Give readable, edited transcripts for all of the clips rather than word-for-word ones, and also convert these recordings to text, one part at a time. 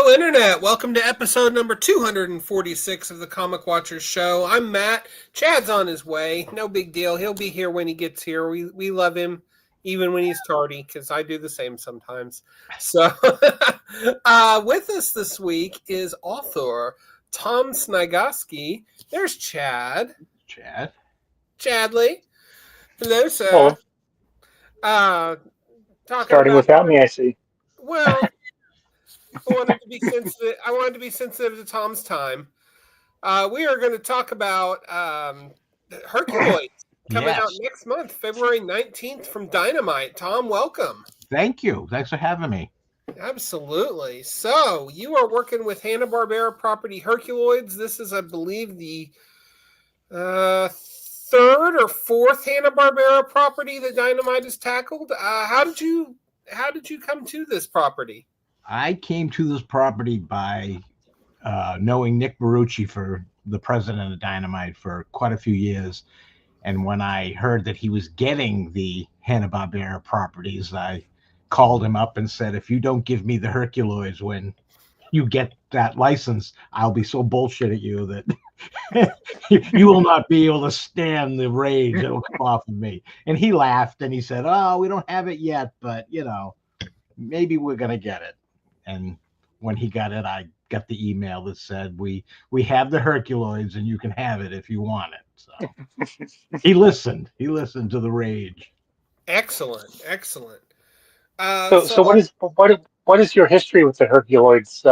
Internet. Welcome to episode number 246 of the Comic Watchers Show. I'm Matt. Chad's on his way. No big deal. He'll be here when he gets here. We love him, even when he's tardy, because I do the same sometimes. So, with us this week is author Tom Sniegoski. There's Chad. Chadley. Hello, sir. Starting without me, I see. Well, I wanted to be sensitive to Tom's time. We are going to talk about Herculoids coming out next month, February 19th from Dynamite. Tom, welcome. Thank you. Thanks for having me. Absolutely. So, you are working with Hanna-Barbera property Herculoids. This is, I believe, the third or fourth Hanna-Barbera property that Dynamite has tackled. How did you come to this property? I came to this property by knowing Nick Barucci, for the president of Dynamite, for quite a few years. And when I heard that he was getting the Hanna-Barbera properties, I called him up and said, if you don't give me the Herculoids when you get that license, I'll be so bullshit at you that you will not be able to stand the rage that will come off of me. And he laughed and he said, oh, we don't have it yet, but, maybe we're going to get it. And when he got it, I got the email that said, we have the Herculoids and you can have it if you want it. So he listened to the rage. Excellent. So what is your history with the Herculoids?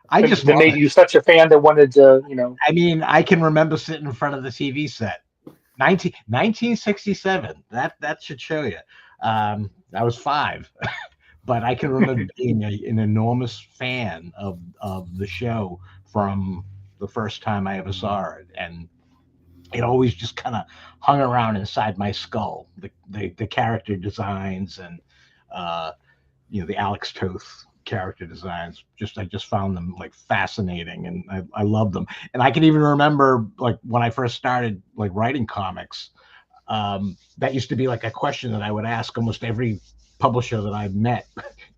I just that made you such a fan that wanted to, I mean, I can remember sitting in front of the TV set. 1967. That should show you. I was 5. But I can remember being an enormous fan of the show from the first time I ever saw it, and it always just kind of hung around inside my skull. The character designs and the Alex Toth character designs. I just found them like fascinating, and I love them. And I can even remember like when I first started like writing comics, that used to be like a question that I would ask almost every publisher that I've met.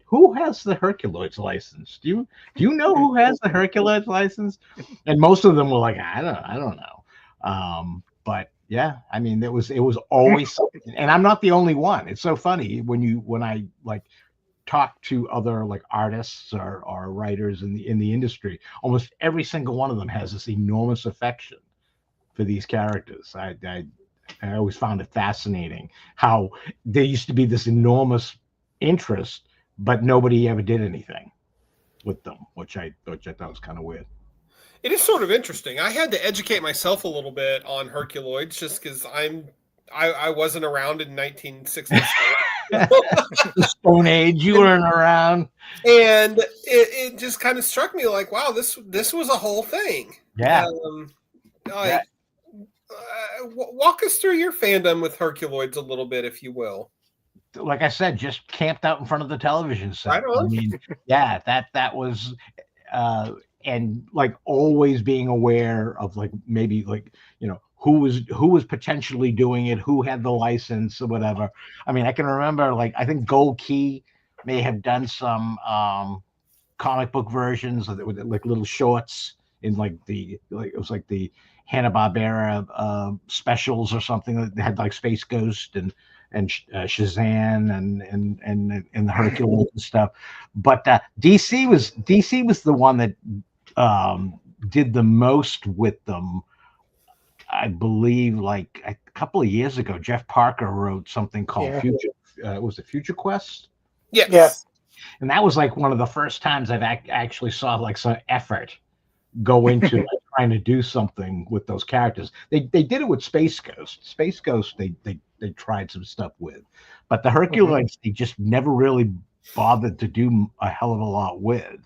Who has the Herculoids license? Do you know who has the Herculoids license? And most of them were like, I don't know. But yeah, I mean, it was always, and I'm not the only one. It's so funny when I like talk to other like artists or writers in the industry, almost every single one of them has this enormous affection for these characters. I always found it fascinating how there used to be this enormous interest, but nobody ever did anything with them, which I thought was kind of weird. It is sort of interesting. I had to educate myself a little bit on Herculoids just because I wasn't around in 1967. The Stone Age, you weren't around, and it just kind of struck me like, wow, this was a whole thing. Yeah. Walk us through your fandom with Herculoids a little bit, if you will. Like I said, just camped out in front of the television set. Right on. I mean, yeah, that was, and like always being aware of like maybe like who was potentially doing it, who had the license or whatever. I mean, I can remember like I think Gold Key may have done some comic book versions of it with like little shorts in it was like the Hanna-Barbera specials or something that had like Space Ghost and Shazam and the Hercules and stuff. But DC was the one that did the most with them. I believe like a couple of years ago, Jeff Parker wrote something called Future. Was it Future Quest? Yes. Yeah. And that was like one of the first times I've actually saw like some effort go into like, trying to do something with those characters. They did it with Space Ghost. Space Ghost they tried some stuff with, but the Herculoids they just never really bothered to do a hell of a lot with.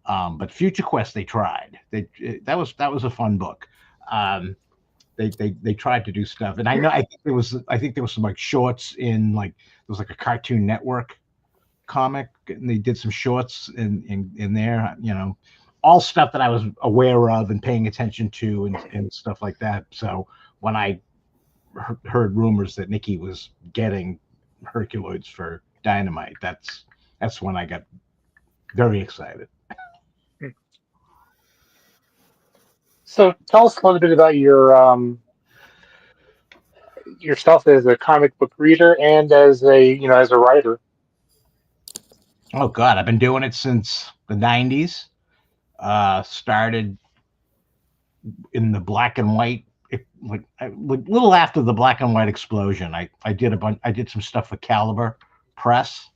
But Future Quest they tried. That was a fun book. They tried to do stuff, and I think there was some like shorts in like there was like a Cartoon Network comic, and they did some shorts in there. All stuff that I was aware of and paying attention to and stuff like that. So when I heard rumors that Nikki was getting Herculoids for Dynamite, that's when I got very excited. So tell us a little bit about yourself as a comic book reader and as a writer. Oh God, I've been doing it since the '90s. Started in the black and white, like little after the black and white explosion. I did I did some stuff for Caliber Press,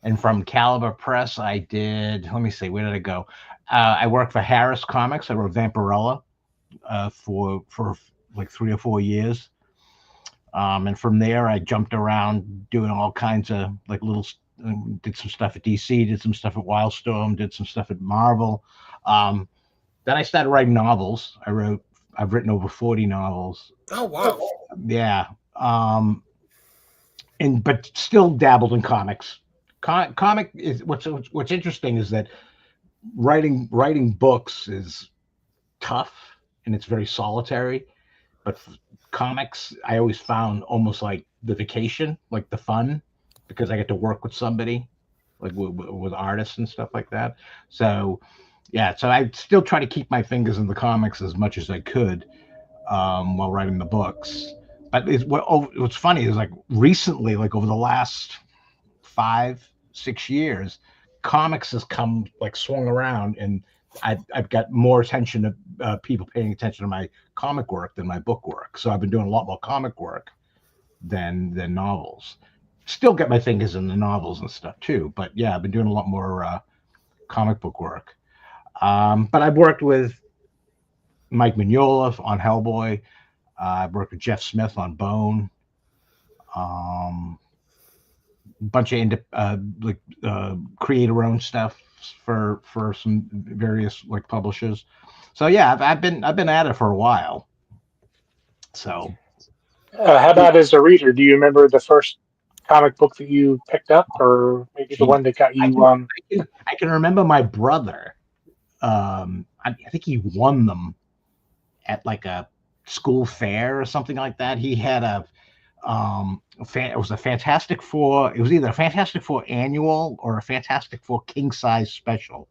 and from Caliber Press, I did. Let me see, where did I go? I worked for Harris Comics. I wrote Vampirella for like 3 or 4 years. And from there, I jumped around doing all kinds of like did some stuff at DC, did some stuff at Wildstorm, did some stuff at Marvel. Then I started writing novels. I've written over 40 novels. Oh wow! Yeah. But still dabbled in comics. Comic is what's interesting is that writing books is tough and it's very solitary. But comics, I always found almost like the vacation, like the fun, because I get to work with somebody, like with artists and stuff like that. So, yeah, so I still try to keep my fingers in the comics as much as I could while writing the books. But what's funny is like recently, like over the last 5-6 years, comics has come like swung around, and I've got more attention of people paying attention to my comic work than my book work. So I've been doing a lot more comic work than novels. Still get my fingers in the novels and stuff too, but yeah, I've been doing a lot more comic book work. But I've worked with Mike Mignola on Hellboy. I've worked with Jeff Smith on Bone. Bunch of creator-owned stuff for some various like publishers. So yeah, I've been at it for a while. So, How about as a reader? Do you remember the first comic book that you picked up, or maybe the one that got you? I can remember my brother. I think he won them at like a school fair or something like that. He had it was a Fantastic Four. It was either a Fantastic Four annual or a Fantastic Four king size special.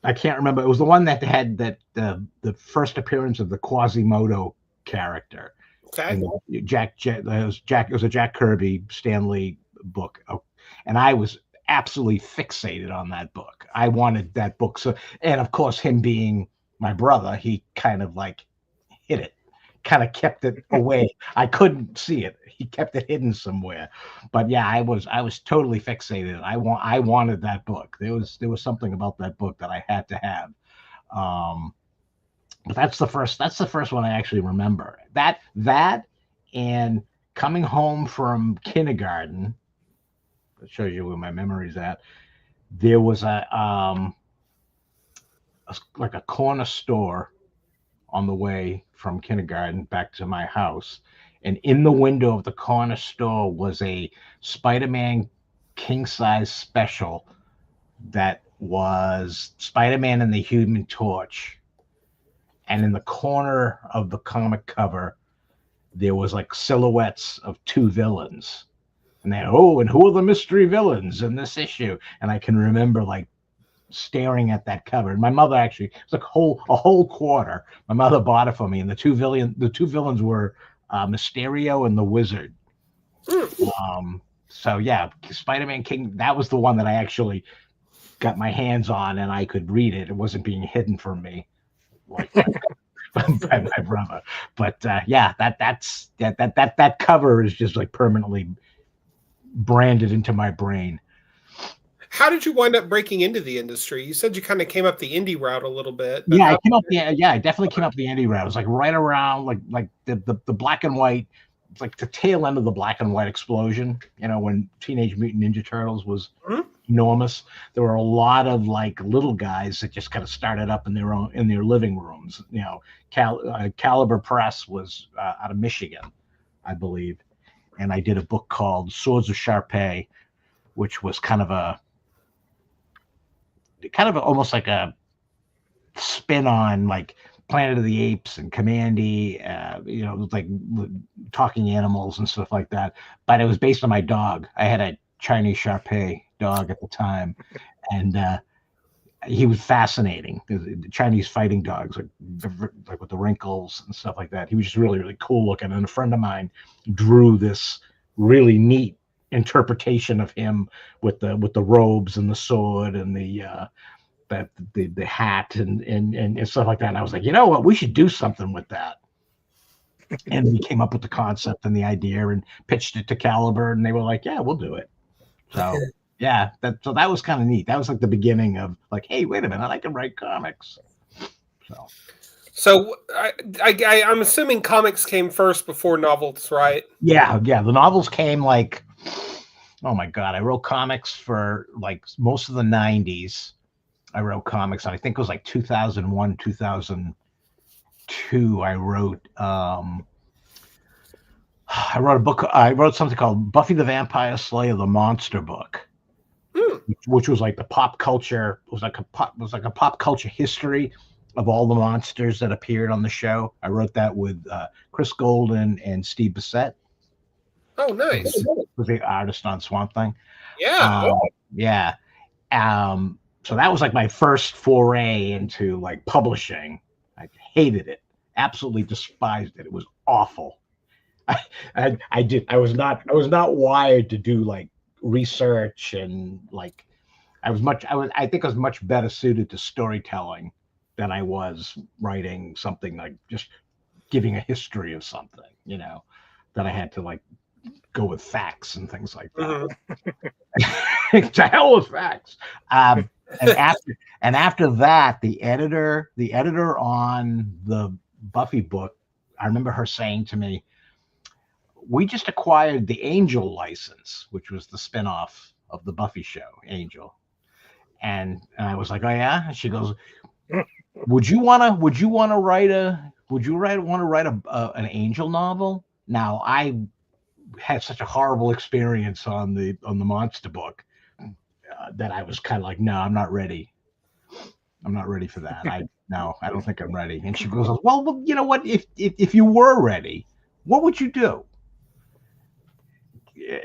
I can't remember. It was the one that had the first appearance of the Quasimodo character. Okay. And it was a Jack Kirby Stanley book, and I was absolutely fixated on that book. I wanted that book. So, and of course, him being my brother, he kind of like hid it, kind of kept it away. I couldn't see it. He kept it hidden somewhere. But yeah, I was totally fixated. I wanted that book. There was something about that book that I had to have. But that's the first one I actually remember. That and coming home from kindergarten. That shows you where my memory's at. There was a corner store on the way from kindergarten back to my house, and in the window of the corner store was a Spider-Man king-size special that was Spider-Man and the Human Torch. And in the corner of the comic cover, there was like silhouettes of two villains. And then, and who are the mystery villains in this issue? And I can remember like staring at that cover. And my mother actually, it was like a whole quarter. My mother bought it for me. And the two villains were Mysterio and the Wizard. So yeah, Spider-Man King, that was the one that I actually got my hands on and I could read it. It wasn't being hidden from me like by my brother. But yeah, that cover is just like permanently branded into my brain. How did you wind up breaking into the industry? You said you kind of came up the indie route a little bit. Yeah, I definitely came up the indie route. It was like right around like the black and white, like the tail end of the black and white explosion. You know, when Teenage Mutant Ninja Turtles was enormous. There were a lot of like little guys that just kind of started up in their living rooms. You know, Caliber Press was out of Michigan, I believe, and I did a book called Swords of Sharpay, which was kind of almost like a spin on like Planet of the Apes and Commandy, like talking animals and stuff like that. But it was based on my dog. I had a Chinese Sharpei dog at the time, and he was fascinating. The Chinese fighting dogs, like with the wrinkles and stuff like that. He was just really, really cool looking. And a friend of mine drew this really neat interpretation of him with the robes and the sword and the hat and stuff like that. And I was like, you know what, we should do something with that. And we came up with the concept and the idea and pitched it to Caliber, and they were like, yeah, we'll do it. So yeah, that was kind of neat. That was like the beginning of like, hey, wait a minute, I can write comics. So I'm assuming comics came first before novels, right? Yeah. The novels came like, oh my God, I wrote comics for like most of the 90s. I wrote comics, and I think it was like 2001, 2002. I wrote a book. I wrote something called Buffy the Vampire Slayer, the Monster Book, which was like the pop culture. It was like a pop culture history of all the monsters that appeared on the show. I wrote that with Chris Golden and Steve Bissette. Oh, nice. Was the artist on Swamp Thing. Yeah. Yeah. So that was like my first foray into like publishing. I hated it. Absolutely despised it. It was awful. I was not wired to do like research, and like I think I was much better suited to storytelling than I was writing something like just giving a history of something, you know, that I had to like go with facts and things like that. Mm-hmm. To hell with facts. And after that, the editor on the Buffy book, I remember her saying to me, we just acquired the Angel license, which was the spinoff of the Buffy show, Angel. And I was like, oh yeah? And she goes, would you want to write an Angel novel? Now, I had such a horrible experience on the monster book that I was kind of like, no, I'm not ready. I'm not ready for that. I don't think I'm ready. And she goes, well, you know what? If you were ready, what would you do?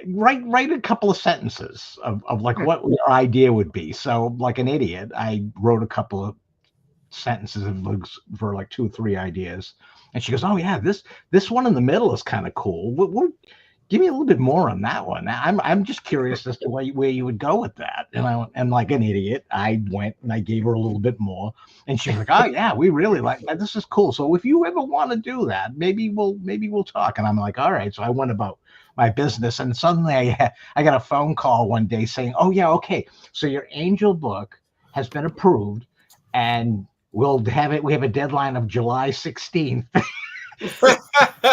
Write a couple of sentences of like what your idea would be. So, like an idiot, I wrote a couple of sentences for like 2 or 3 ideas, and she goes, "Oh yeah, this one in the middle is kind of cool. What give me a little bit more on that one. I'm just curious as to where you would go with that." And like an idiot, I went and I gave her a little bit more, and she was like, "Oh yeah, we really like that. This is cool. So if you ever want to do that, maybe we'll talk." And I'm like, "All right." So I went about my business, and suddenly I got a phone call one day saying, "Oh yeah, okay. So your Angel book has been approved, and we'll have it. We have a deadline of July 16th."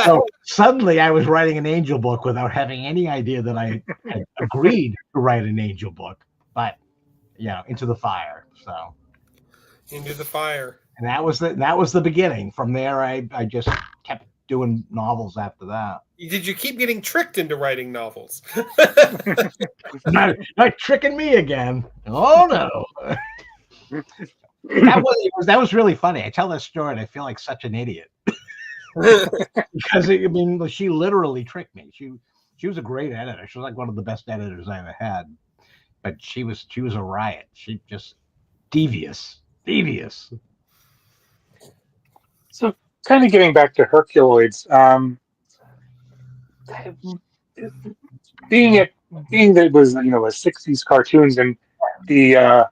So suddenly I was writing an Angel book without having any idea that I had agreed to write an Angel book, but into the fire. So into the fire. And that was the beginning. From there, I just kept doing novels after that. Did you keep getting tricked into writing novels? not tricking me again. Oh no. That was really funny. I tell that story and I feel like such an idiot. Because she literally tricked me. She was a great editor. She was like one of the best editors I ever had. But she was a riot. She just devious. So, kind of getting back to Herculoids, being that it was a 60s cartoons and the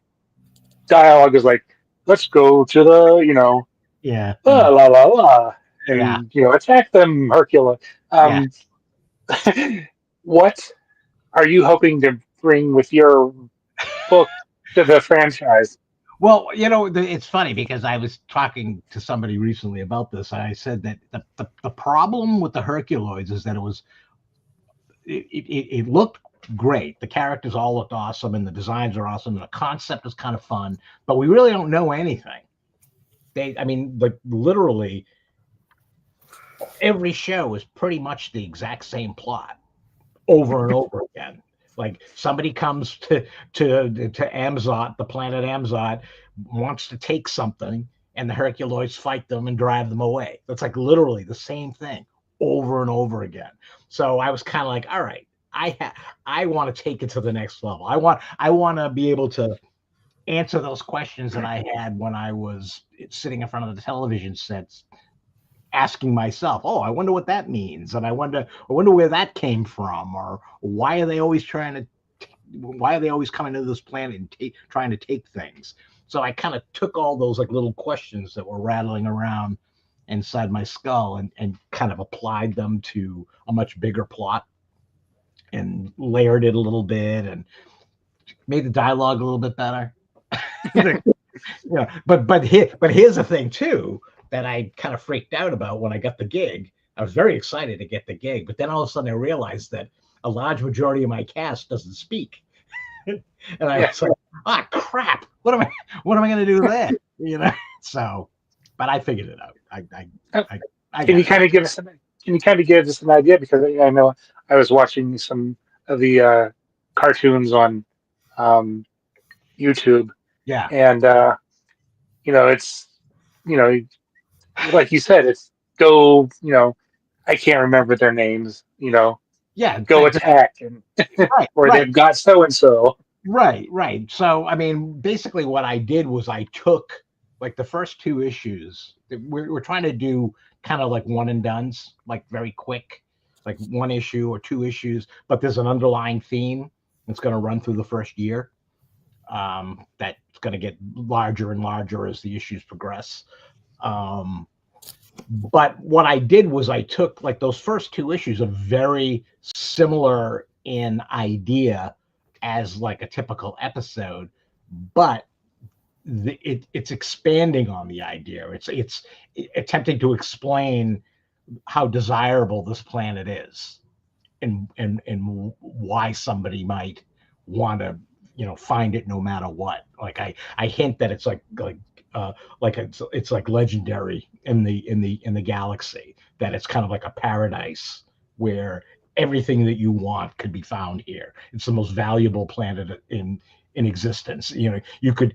dialogue is like, let's go to the la la la la. And attack them, Hercula. What are you hoping to bring with your book to the franchise? Well, it's funny because I was talking to somebody recently about this, and I said that the problem with the Herculoids is that it looked great. The characters all looked awesome, and the designs are awesome, and the concept is kind of fun, but we really don't know anything. Literally every show is pretty much the exact same plot over and over again. Like somebody comes to Amzot, the planet Amzot, wants to take something, and the Herculoids fight them and drive them away. That's like literally the same thing over and over again. So I was kind of like, all right, I want to take it to the next level. I want to be able to answer those questions that I had when I was sitting in front of the television sets, asking myself, "Oh, I wonder what that means," and I wonder where that came from, or why are they always coming to this planet and trying to take things? So I kind of took all those like little questions that were rattling around inside my skull and kind of applied them to a much bigger plot and layered it a little bit and made the dialogue a little bit better. But here's the thing too that I kind of freaked out about when I got the gig. I was very excited to get the gig, but then all of a sudden I realized that a large majority of my cast doesn't speak, and I was like, crap! What am I going to do there? So, but I figured it out. Can you kind of give us an idea? Because I know I was watching some of the cartoons on YouTube. Yeah. And it's like you said, it's go. I can't remember their names. Yeah. Go attack and or right. they've got so and so. Right. So I mean, basically, what I did was I took like the first 2 issues. We're trying to do kind of like one and dones, like very quick, like 1 issue or 2 issues. But there's an underlying theme that's going to run through the first year. That's going to get larger and larger as the issues progress. But what I did was I took like those first 2 issues are very similar in idea as like a typical episode, but it's expanding on the idea. It's attempting to explain how desirable this planet is and why somebody might want to find it no matter what. Like I hint that it's like it's like legendary in the galaxy, that it's kind of like a paradise where everything that you want could be found here. It's the most valuable planet in existence. You could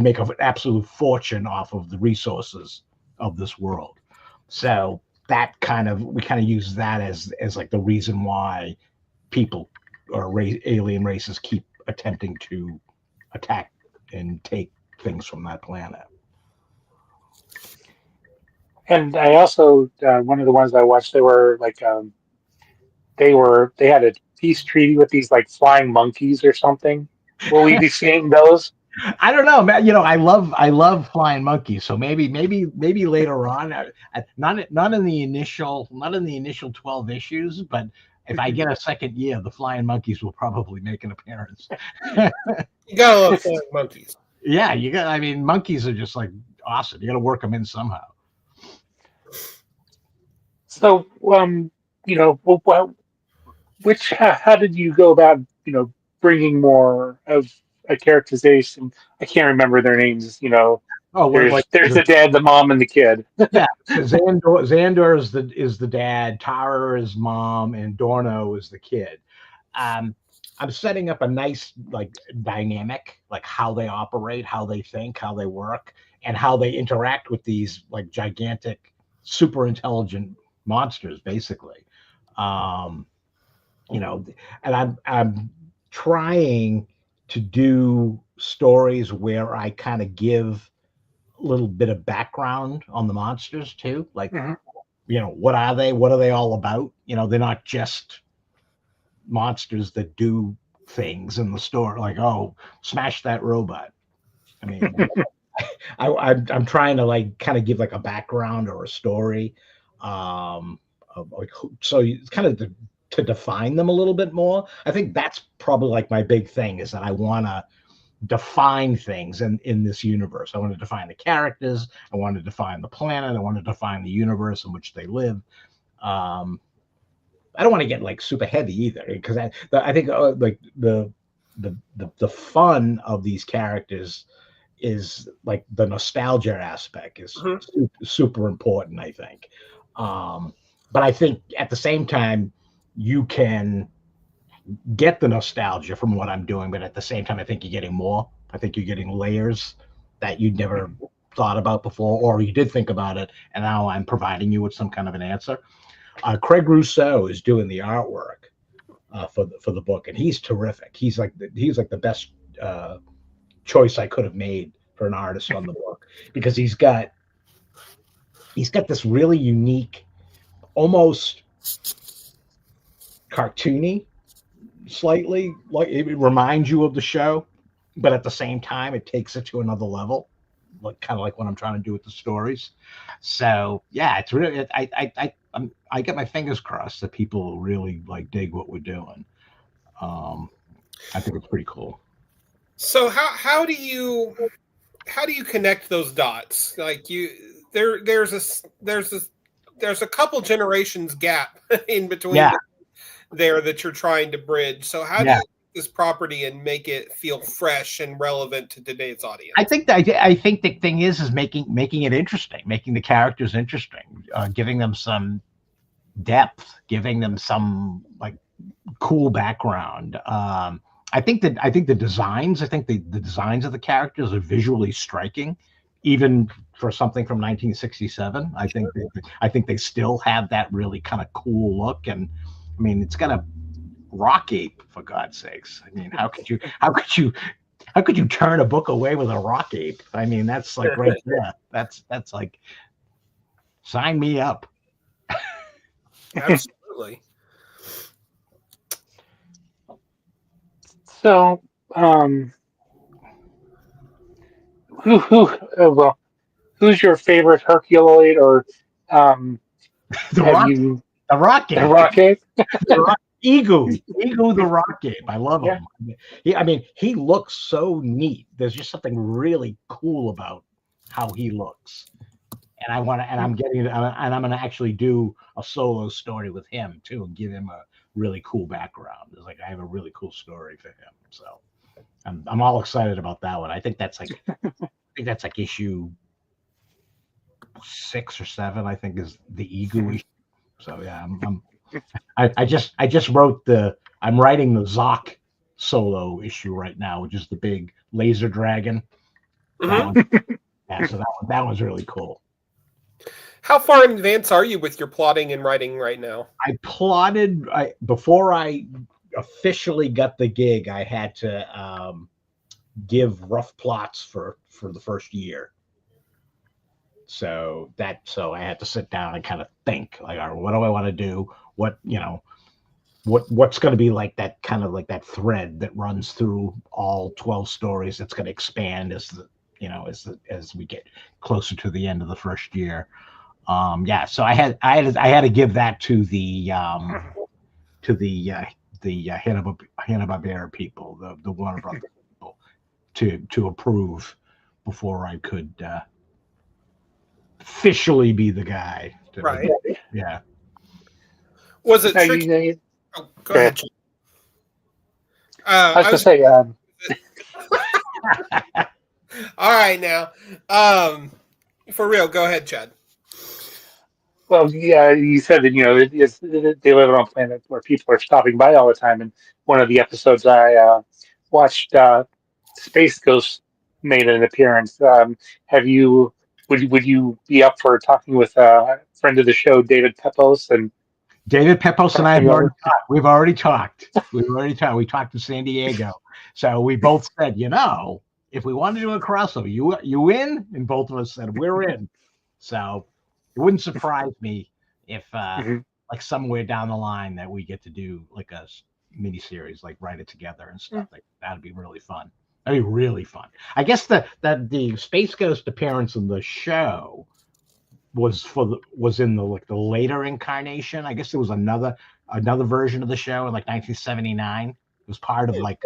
make an absolute fortune off of the resources of this world. So we kind of use that as like the reason why people or alien races keep attempting to attack and take things from that planet. And I also one of the ones I watched, they were like they had a peace treaty with these like flying monkeys or something. Will we be seeing those? I don't know, man. I love flying monkeys. So maybe later on, not in the initial 12 issues, but if I get a second year, the flying monkeys will probably make an appearance. You gotta love flying monkeys. Yeah, I mean, monkeys are just like awesome. You got to work them in somehow. So, how did you go about, bringing more of a characterization? I can't remember their names. There's the dad, the mom, and the kid. Yeah, Xandor is the dad, Tara is mom, and Dorno is the kid. I'm setting up a nice like dynamic, like how they operate, how they think, how they work, and how they interact with these like gigantic, super intelligent monsters, basically. And I'm trying to do stories where I kind of give a little bit of background on the monsters too, like what are they, what are they all about? They're not just monsters that do things in the store, like, oh, smash that robot. I mean, I'm trying to like kind of give like a background or a story, of like, so it's kind of to define them a little bit more. I think that's probably like my big thing, is that I want to define things in this universe. I want to define the characters. I want to define the planet. I want to define the universe in which they live. I don't want to get like super heavy either, because I think like the fun of these characters is like the nostalgia aspect is super important, I think. But I think at the same time, you can get the nostalgia from what I'm doing, but at the same time, I think you're getting more. I think you're getting layers that you never thought about before, or you did think about it, and now I'm providing you with some kind of an answer. Craig Rousseau is doing the artwork for the book, and he's terrific. He's like the best choice I could have made for an artist on the book, because he's got this really unique, almost cartoony, slightly, like it reminds you of the show, but at the same time it takes it to another level, like kind of like what I'm trying to do with the stories. So yeah, it's really I get my fingers crossed that people really like dig what we're doing. I think it's pretty cool. So how do you connect those dots? Like there's a couple generations gap in between there that you're trying to bridge. So how do you take this property and make it feel fresh and relevant to today's audience? I think the thing is making it interesting, making the characters interesting, giving them some depth, giving them some like cool background. I think the designs of the characters are visually striking, even for something from 1967. I think they still have that really kind of cool look. And I mean, it's got a rock ape, for God's sakes. I mean, how could you turn a book away with a rock ape? I mean, that's like right there. That's like, sign me up. Absolutely. So, who's your favorite Herculoid, or The rock ape. The rock ape? Egu the rock ape. I love him. He looks so neat. There's just something really cool about how he looks. And I'm going to actually do a solo story with him too, and give him a really cool background. It's like I have a really cool story for him. So I'm all excited about that one. I think that's like issue 6 or 7, I think, is the Egu issue. So yeah, I just wrote I'm writing the Zoc solo issue right now, which is the big laser dragon. So that one's really cool. How far in advance are you with your plotting and writing right now? Before I officially got the gig, I had to give rough plots for the first year. So I had to sit down and kind of think, like, all right, what do I want to do? What's going to be like that kind of like that thread that runs through all 12 stories that's going to expand as we get closer to the end of the first year. So I had to give that to the Hanna-Barbera people, the Warner Brothers people, to approve before I could officially be the guy. Right. Yeah. Was it tricky? Oh, go ahead. I was going to say. All right, now, for real, go ahead, Chad. Well, yeah, you said that they live on a planet where people are stopping by all the time. And one of the episodes I watched, Space Ghost made an appearance. Would you be up for talking with a friend of the show, David Pepos? And David Pepos and I we've already talked. We talked in San Diego. So we both said, if we want to do a crossover, you in? And both of us said, we're in. So it wouldn't surprise me if like somewhere down the line that we get to do like a mini series, like write it together and stuff. Like that'd be really fun. That'd be really fun. I guess the Space Ghost appearance in the show was in the later incarnation. I guess there was another version of the show in like 1979. It was part of like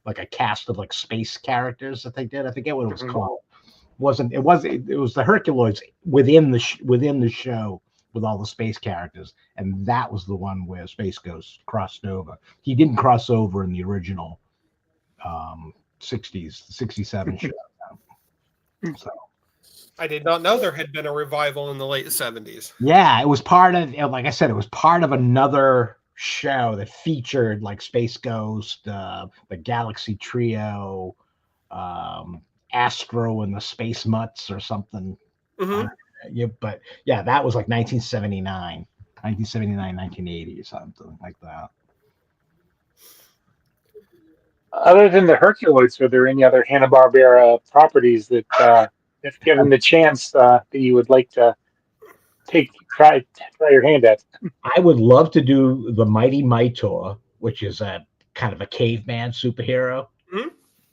a cast of like space characters that they did. I forget what it was called. It was the Herculoids within the show with all the space characters, and that was the one where Space Ghost crossed over. He didn't cross over in the original 67 show. So I did not know there had been a revival in the late 70s. Yeah, it was part of, like I said, it was part of another show that featured like Space Ghost, the Galaxy Trio, Astro and the Space Mutts or something. But yeah, that was like 1979, 1980 or something like that. Other than the Herculoids, are there any other Hanna-Barbera properties that, if given the chance, that you would like to try your hand at? I would love to do the Mighty Mightor, which is a kind of a caveman superhero,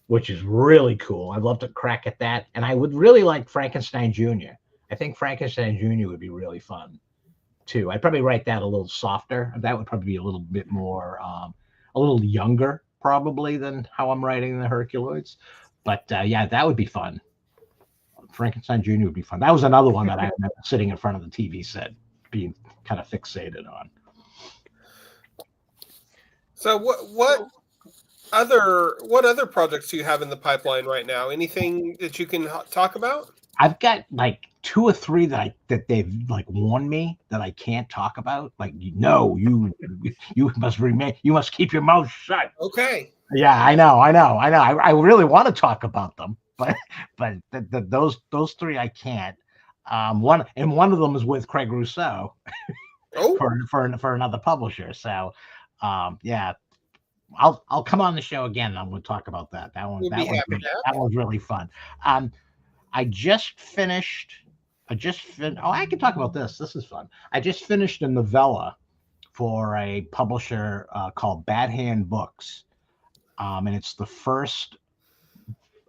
which is really cool. I'd love to crack at that. And I would really like Frankenstein Jr. I think Frankenstein Jr. would be really fun too. I'd probably write that a little softer. That would probably be a little bit more, a little younger probably than how I'm writing the Herculoids. But yeah, that would be fun. Frankenstein Jr. would be fun. That was another one that I remember sitting in front of the TV set being kind of fixated on. So what other projects do you have in the pipeline right now? Anything that you can talk about? I've got like 2 or 3 that they've like warned me that I can't talk about. Like, you must remain. You must keep your mouth shut. Okay. Yeah, I know. I really want to talk about them, but those 3 I can't. One of them is with Craig Rousseau for another publisher. So, yeah, I'll come on the show again and I'm going to talk about that. That one's really fun. I just finished. I can talk about this. This is fun. I just finished a novella for a publisher called Bad Hand Books, and it's the first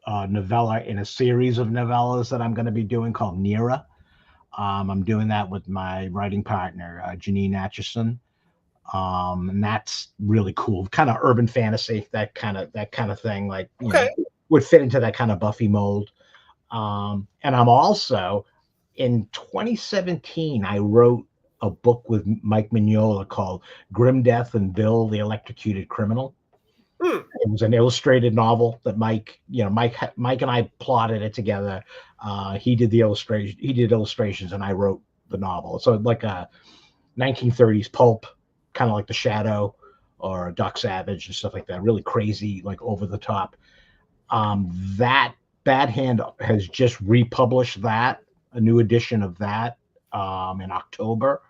novella in a series of novellas that I'm going to be doing called Nera. I'm doing that with my writing partner, Janine Atchison. And that's really cool. Kind of urban fantasy, that kind of thing, like, would fit into that kind of Buffy mold. And I'm also, in 2017, I wrote a book with Mike Mignola called Grim Death and Bill the Electrocuted Criminal. It was an illustrated novel that Mike and I plotted it together. He did illustrations and I wrote the novel. So like a 1930s pulp, kind of like The Shadow or Doc Savage and stuff like that. Really crazy, like over the top. That Bad Hand has just republished a new edition of that in October,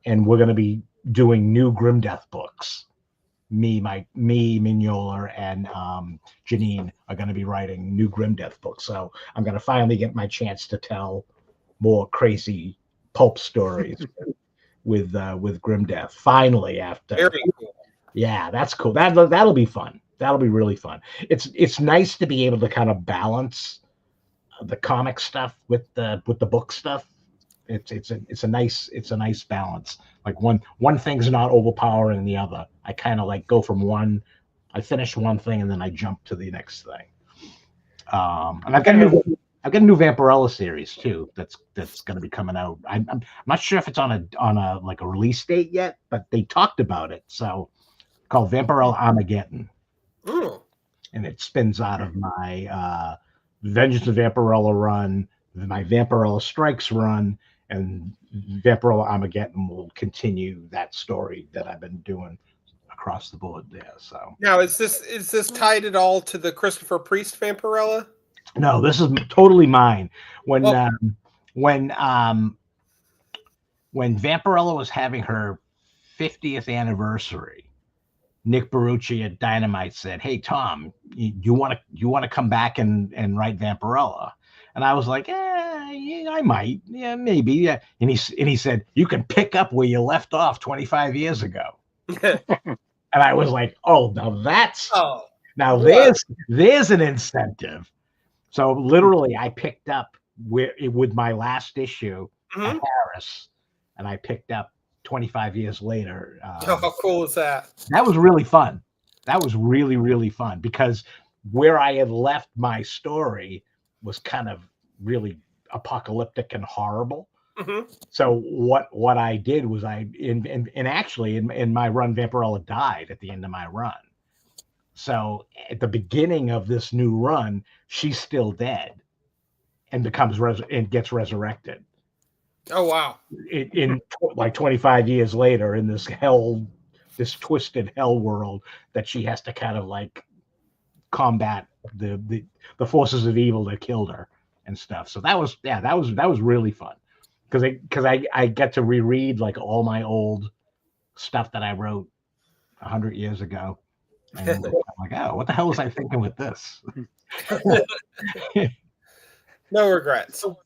and we're going to be doing new Grim Death books. Me, Mignola, and Janine are going to be writing new Grim Death books. So I'm going to finally get my chance to tell more crazy pulp stories with Grim Death. Finally, after. Very cool. Yeah, that's cool. That'll be fun. That'll be really fun. It's nice to be able to kind of balance the comic stuff with the book stuff. It's a nice balance. Like one thing's not overpowering the other. I kind of like go from one. I finish one thing and then I jump to the next thing. And I've got a new Vampirella series too. That's going to be coming out. I'm not sure if it's on a like a release date yet, but they talked about it. So called Vampirella Armageddon. And it spins out of my Vengeance of Vampirella run, my Vampirella Strikes run, and Vampirella Armageddon will continue that story that I've been doing across the board there. So now, is this tied at all to the Christopher Priest Vampirella? No, this is totally mine. When Vampirella was having her 50th anniversary, Nick Barucci at Dynamite said, "Hey Tom, you want to come back and write Vampirella?" And I was like, yeah, I might, yeah, maybe, yeah. And he said, "You can pick up where you left off 25 years ago." And I was like, "Oh, there's an incentive." So literally, I picked up with my last issue at Harris, and I picked up 25 years later. How cool is that? That was really fun. That was really, really fun because where I had left my story was kind of really apocalyptic and horrible. So what I did was actually in my run, Vampirella died at the end of my run. So at the beginning of this new run, she's still dead and gets resurrected. Oh wow! Like 25 years later, in this twisted hell world that she has to kind of like combat the forces of evil that killed her and stuff. So that was really fun because I get to reread like all my old stuff that I wrote 100 years ago, And I'm like, oh, what the hell was I thinking with this? No regrets. So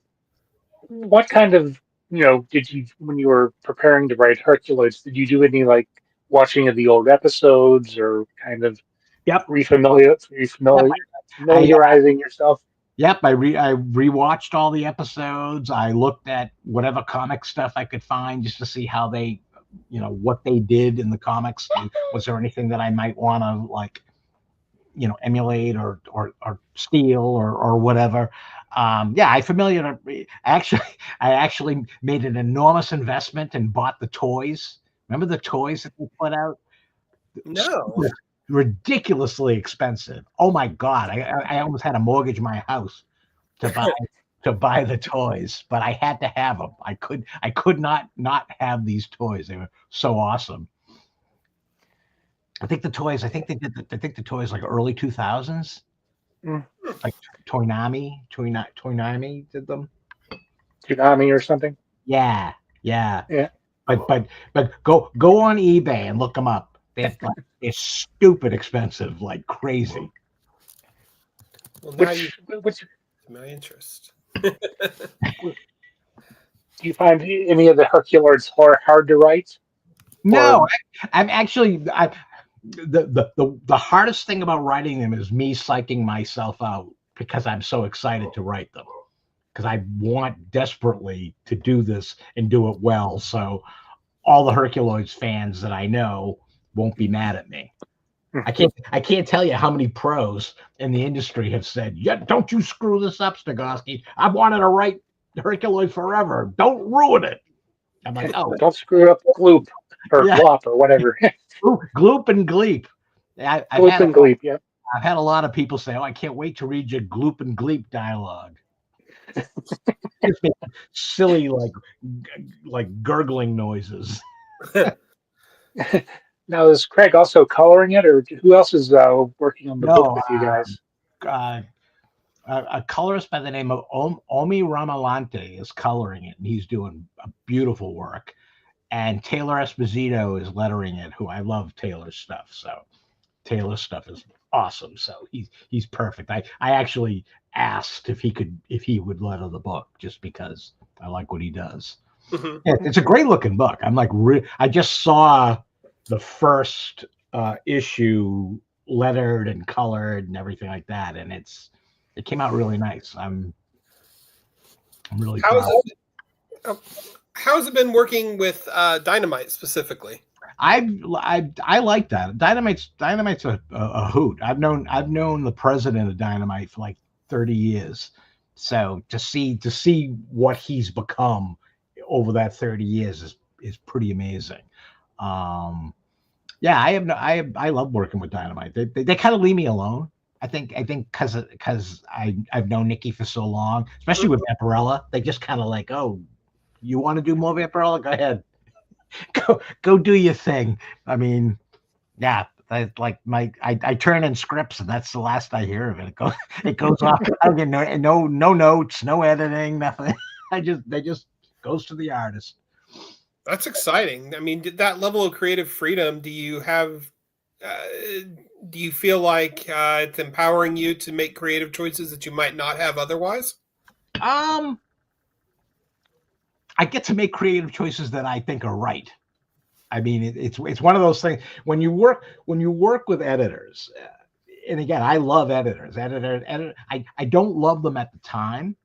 what kind of, did you, when you were preparing to write Herculoids, did you do any like watching of the old episodes or kind of Yep. familiarizing yourself? Yep, I rewatched all the episodes. I looked at whatever comic stuff I could find just to see how they, what they did in the comics. Was there anything that I might want to like, emulate or steal or whatever? I actually made an enormous investment and bought the toys. Remember the toys that they put out? No. Ridiculously expensive. Oh my God. I almost had to mortgage my house to buy the toys, but I had to have them. I could not have these toys. They were so awesome. I think the toys like early 2000s. Like Toynami did them. Toonami or something. Yeah. But go on eBay and look them up. They're stupid expensive, like crazy. Well, now which my interest. Do you find any of the Herculoids hard to write? No, I'm actually the hardest thing about writing them is me psyching myself out because I'm so excited to write them, because I want desperately to do this and do it well. So all the Herculoids fans that I know won't be mad at me. I can't tell you how many pros in the industry have said, "Yeah, don't you screw this up, Sniegoski. I've wanted to write Herculoid forever. Don't ruin it." I'm like, oh, don't screw up Gloop or Glop or whatever. Gloop and Gleep. Gloop and Gleep. Yeah. I've had a lot of people say, "Oh, I can't wait to read your Gloop and Gleep dialogue." It's silly, like gurgling noises. Now, is Craig also coloring it, or who else is working on the book with you guys? A colorist by the name of Omi Ramalante is coloring it, and he's doing a beautiful work. And Taylor Esposito is lettering it, who I love Taylor's stuff. So Taylor's stuff is awesome. So he's perfect. I actually asked if he would letter the book just because I like what he does. Mm-hmm. It's a great looking book. I'm like, I just saw the first issue lettered and colored and everything like that, and it came out really nice. I'm really proud. How's it been working with Dynamite specifically? I like that. Dynamite's a hoot. I've known the president of Dynamite for like 30 years. So to see what he's become over that 30 years is pretty amazing. I love working with Dynamite. They kind of leave me alone. I think because I've known Nikki for so long, especially with Vampirella. They just kind of like, oh, you want to do more Vampirella? Go ahead. Go do your thing. I mean, yeah, I turn in scripts and that's the last I hear of it. It goes off. I don't get no notes, no editing, nothing. They just goes to the artist. That's exciting. I mean, that level of creative freedom, do you have? Do you feel like it's empowering you to make creative choices that you might not have otherwise? I get to make creative choices that I think are right. I mean, it's one of those things when you work with editors, and again, I love editors. I don't love them at the time,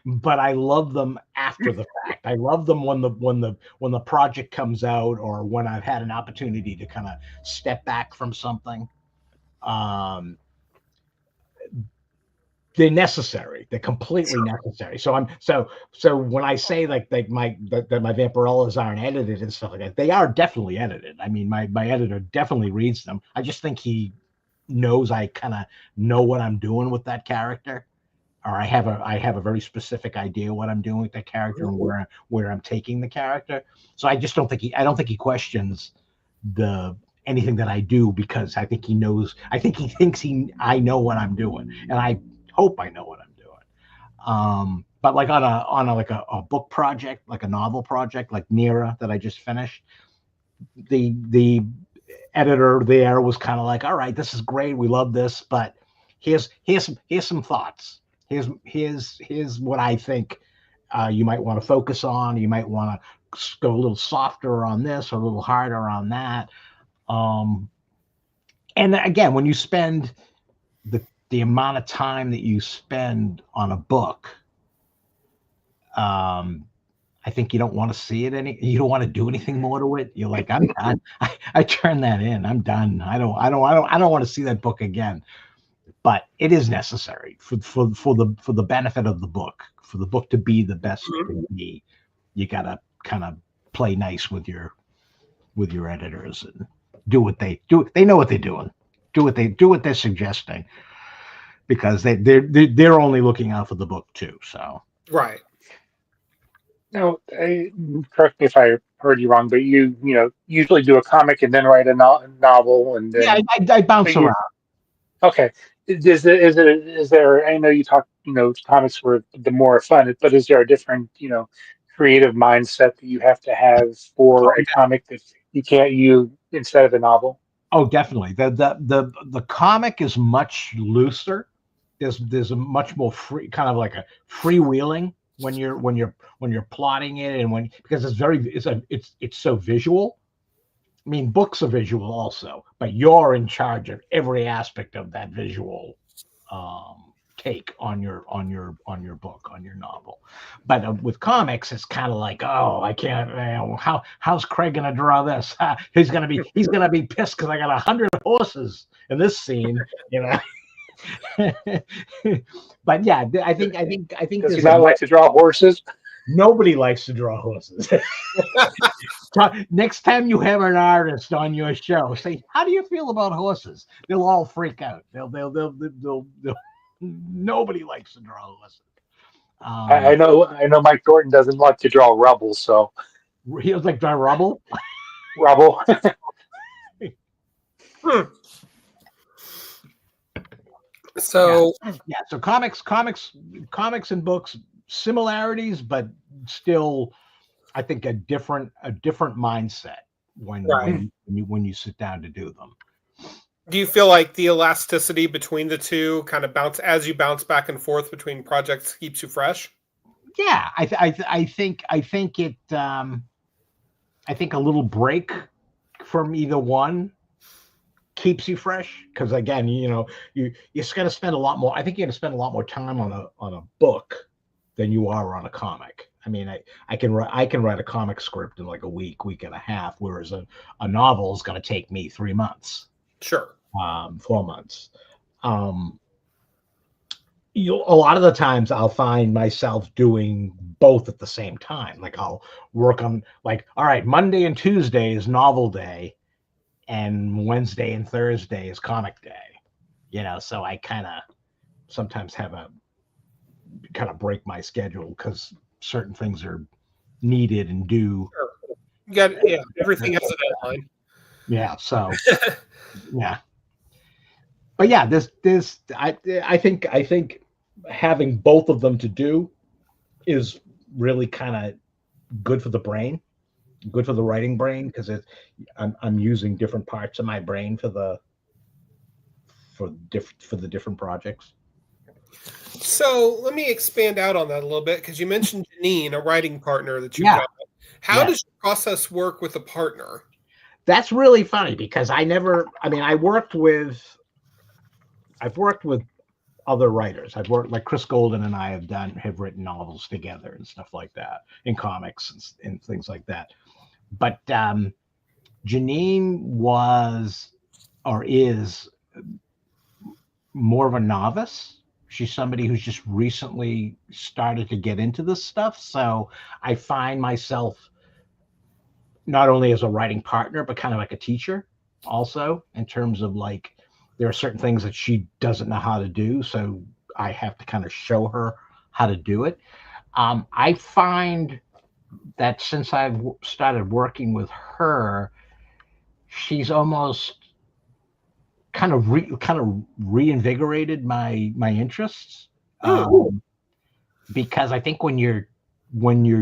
but I love them after the fact. I love them when the project comes out or when I've had an opportunity to kind of step back from something. They're necessary. They're completely necessary. So when I say that my Vampirellas aren't edited and stuff like that, they are definitely edited. I mean, my editor definitely reads them. I just think he knows I kind of know what I'm doing with that character, or I have a very specific idea what I'm doing with that character and where I'm taking the character. So I just don't think he questions anything that I do, because I think he knows. I think he thinks I know what I'm doing, and I hope I know what I'm doing. But like on a book project, like a novel project, like Nira that I just finished, editor there was kind of like, all right, this is great, we love this, but here's some thoughts. Here's what I think you might want to focus on. You might want to go a little softer on this or a little harder on that. And again, when you spend the amount of time that you spend on a book, I think you don't want to see it you don't want to do anything more to it. You're like, I'm done. I turn that in. I'm done. I don't want to see that book again. But it is necessary for the benefit of the book, for the book to be the best it can be. You gotta kind of play nice with your editors and do what they do. They know what they're doing. Do what they're suggesting, because they're only looking out for the book too. So right. Now, correct me if I heard you wrong, but you usually do a comic and then write a novel, and then I bounce around. Okay, is there? I know you talk, comics were the more fun, but is there a different, creative mindset that you have to have for a comic that you can't use instead of a novel? Oh, definitely. The comic is much looser. There's a much more free, kind of like a freewheeling when you're plotting it, and because it's so visual. I mean, books are visual also, but you're in charge of every aspect of that visual take on your book, on your novel. But with comics, it's kind of like, oh, I can't. How's Craig gonna draw this? He's gonna be pissed because I got 100 horses in this scene, But yeah, I think. Does he not like to draw horses? Nobody likes to draw horses. Next time you have an artist on your show, say, "How do you feel about horses?" They'll all freak out. They'll nobody likes to draw horses. I know Mike Thornton doesn't like to draw rubble, so he was like, draw rubble. Rubble. So so comics and books, similarities, but still, I think a different mindset when you sit down to do them. do you feel like the elasticity between the two kind of bounce back and forth between projects keeps you fresh? Yeah, I think it. I think a little break from either one keeps you fresh, because again, you're going to spend a lot more. I think you're going to spend a lot more time on a book than you are on a comic. I mean, I can write a comic script in like a week and a half, whereas a novel is going to take me 3 months. Sure. 4 months. A lot of the times I'll find myself doing both at the same time. Like I'll work on, like, all right, Monday and Tuesday is novel day, and Wednesday and Thursday is comic day. So I kind of sometimes have a kind of break my schedule because certain things are needed and due. Sure. Everything has a deadline. Yeah. So yeah. But yeah, I think having both of them to do is really kind of good for the brain, good for the writing brain, because I'm using different parts of my brain for the different projects. So let me expand out on that a little bit, because you mentioned Janine, a writing partner that you've got. How does your process work with a partner? That's really funny, because I've worked with other writers. I've worked, like Chris Golden and I have written novels together and stuff like that, in comics and things like that. But Janine was, or is, more of a novice. She's somebody who's just recently started to get into this stuff. So I find myself not only as a writing partner, but kind of like a teacher also, in terms of, like, there are certain things that she doesn't know how to do. So I have to kind of show her how to do it. I find that since I've started working with her, she's almost kind of reinvigorated my interests, because I think when you're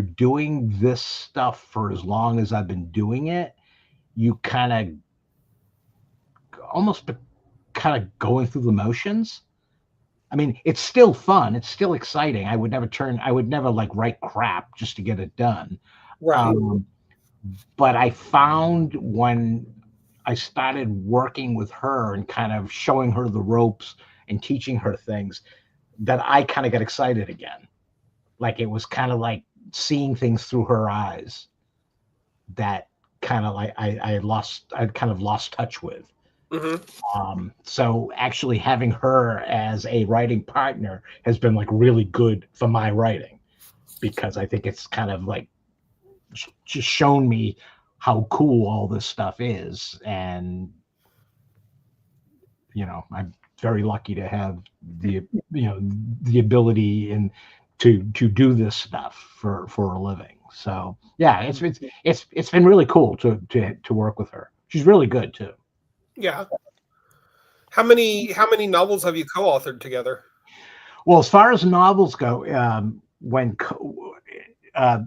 doing this stuff for as long as I've been doing it, you kind of almost kind of going through the motions. I mean, it's still fun. It's still exciting. I would never like write crap just to get it done. Right. But I found when I started working with her and kind of showing her the ropes and teaching her things, that I kind of got excited again. Like, it was kind of like seeing things through her eyes that kind of like I'd kind of lost touch with. So actually having her as a writing partner has been like really good for my writing, because I think it's kind of like just shown me how cool all this stuff is. And, I'm very lucky to have the ability and to do this stuff for a living. So yeah, it's been really cool to work with her. She's really good too. Yeah. How many novels have you co-authored together? Well, as far as novels go,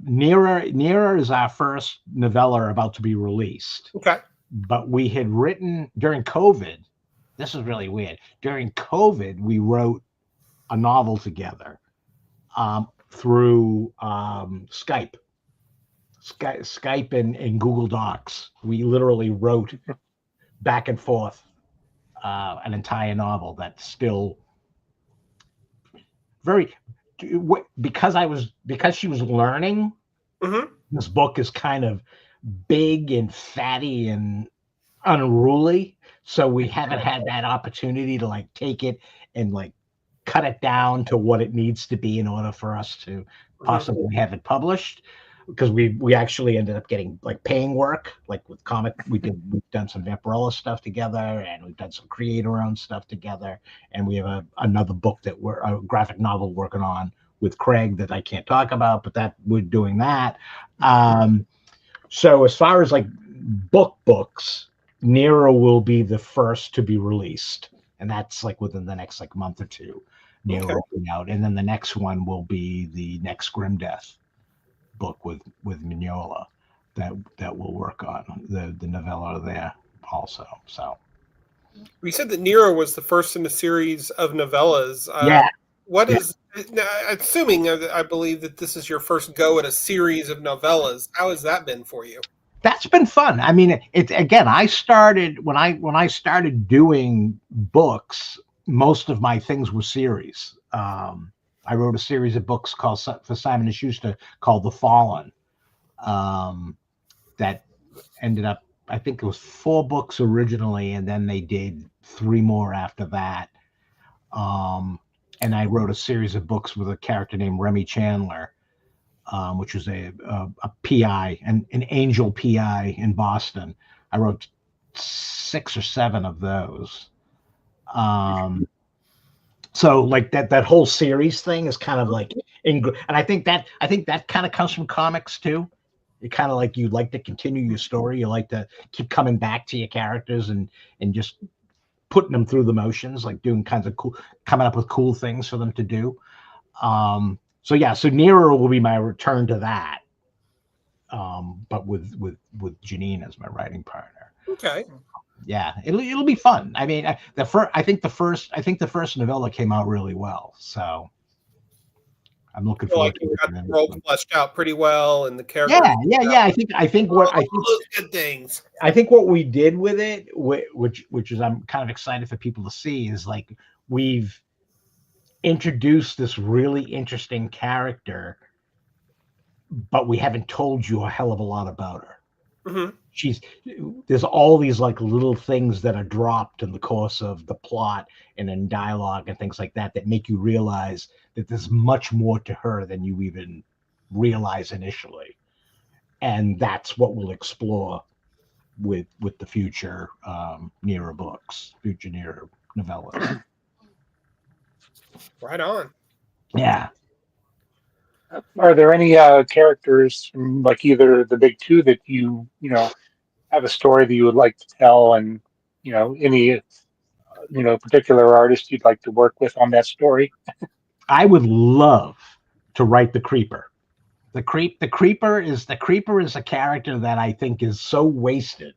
Nearer is our first novella about to be released. Okay. But we had written during COVID. This is really weird. During COVID, we wrote a novel together through Skype and Google Docs. We literally wrote back and forth an entire novel that's still very, because she was learning. This book is kind of big and fatty and unruly, so we haven't had that opportunity to like take it and like cut it down to what it needs to be in order for us to possibly have it published. Because we actually ended up getting like paying work, like with comic. We've done some Vampirella stuff together, and we've done some creator-owned stuff together, and we have another book that we're a graphic novel working on with Craig that I can't talk about, but that we're doing that. So as far as like books, Nero will be the first to be released, and that's like within the next like month or two. Nero will be out, and then the next one will be the next Grim Death book with Mignola that we'll work on, the novella there also. So we said that Nero was the first in a series of novellas. What is, assuming I believe that this is your first go at a series of novellas, how has that been for you? That's been fun. I mean, I started when I started doing books, most of my things were series. I wrote a series of books for Simon & Schuster called The Fallen. That ended up, I think it was 4 books originally, and then they did 3 more after that. And I wrote a series of books with a character named Remy Chandler, which was a PI, an angel PI in Boston. I wrote 6 or 7 of those. So like that whole series thing is kind of like, and I think that kind of comes from comics too. It kind of like, you like to continue your story. You like to keep coming back to your characters and just putting them through the motions, like doing kinds of cool, coming up with cool things for them to do. So Nero will be my return to that. But with Janine as my writing partner. Okay. Yeah, it'll be fun. I mean, I think the first novella came out really well, so I'm looking forward to it. Got the world fleshed out pretty well, and the characters. Yeah. I think good things. I think what we did with it, which is I'm kind of excited for people to see, is like we've introduced this really interesting character, but we haven't told you a hell of a lot about her. There's all these like little things that are dropped in the course of the plot and in dialogue and things like that make you realize that there's much more to her than you even realize initially. And that's what we'll explore with the future Nero books, future Nero novellas. Right on. Yeah. Are there any characters from like either the big two that you have a story that you would like to tell, and any particular artist you'd like to work with on that story? I would love to write the Creeper. The Creeper is a character that I think is so wasted.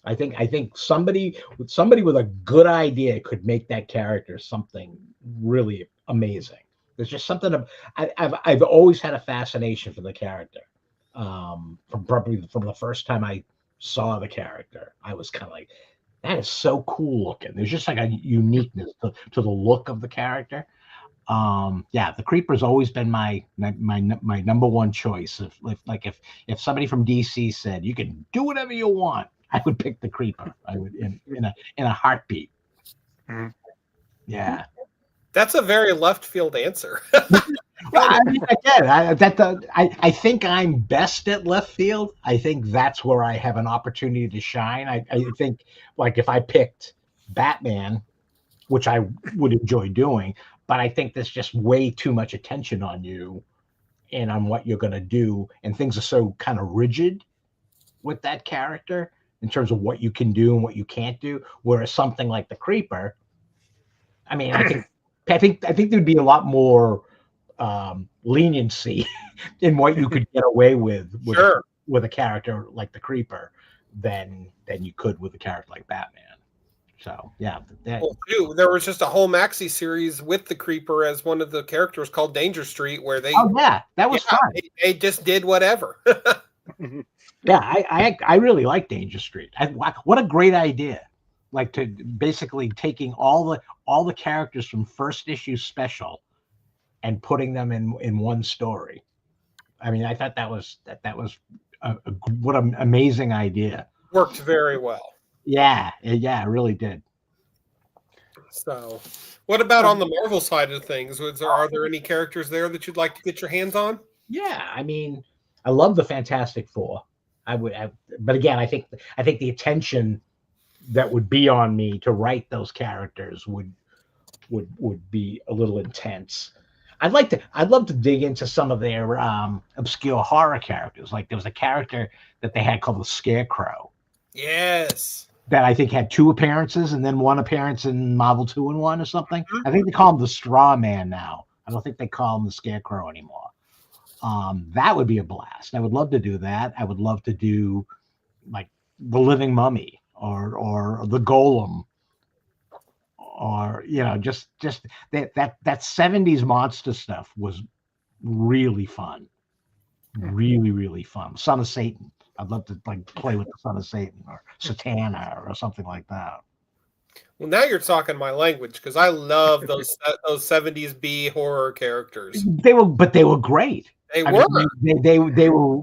I think somebody with a good idea could make that character something really amazing. There's just something I've always had a fascination for the character. From the first time I saw the character, I was kind of like, that is so cool looking. There's just like a uniqueness to the look of the character. Yeah, the Creeper's always been my number one choice. If somebody from DC said you can do whatever you want, I would pick the Creeper. I would in a heartbeat. Mhm. Yeah. That's a very left field answer. Well, I mean, again, I think I'm best at left field. I think that's where I have an opportunity to shine. I think, like, if I picked Batman, which I would enjoy doing, but I think there's just way too much attention on you and on what you're going to do. And things are so kind of rigid with that character in terms of what you can do and what you can't do. Whereas something like the Creeper, I mean, I think there'd be a lot more leniency in what you could get away with Sure. with a character like the Creeper than you could with a character like Batman. So yeah, Well, too, there was just a whole maxi series with the Creeper as one of the characters called Danger Street, where they that was fun. They just did whatever. Yeah, I really like Danger Street. What a great idea! Like, to basically taking all the characters from first issue special and putting them in one story. I mean, I thought that was what an amazing idea. Worked very well. Yeah, it really did. So, what about on the Marvel side of things? Are there any characters there that you'd like to get your hands on? Yeah, I mean, I love the Fantastic Four. But again, I think the attention that would be on me to write those characters would be a little intense. I'd love to dig into some of their obscure horror characters. Like, there was a character that they had called the Scarecrow. Yes. That I think had 2 appearances and then 1 appearance in Marvel 2-in-1 or something. I think they call him the Straw Man now. I don't think they call him the Scarecrow anymore. That would be a blast. I would love to do that. I would love to do, like, the Living Mummy or the Golem, or, you know, just that 70s monster stuff was really fun. Really, really fun. Son of Satan. I'd love to, like, play with the Son of Satan or Satana or something like that. Well, now you're talking my language, because I love those 70s B horror characters. They were great. They I were. mean, they were.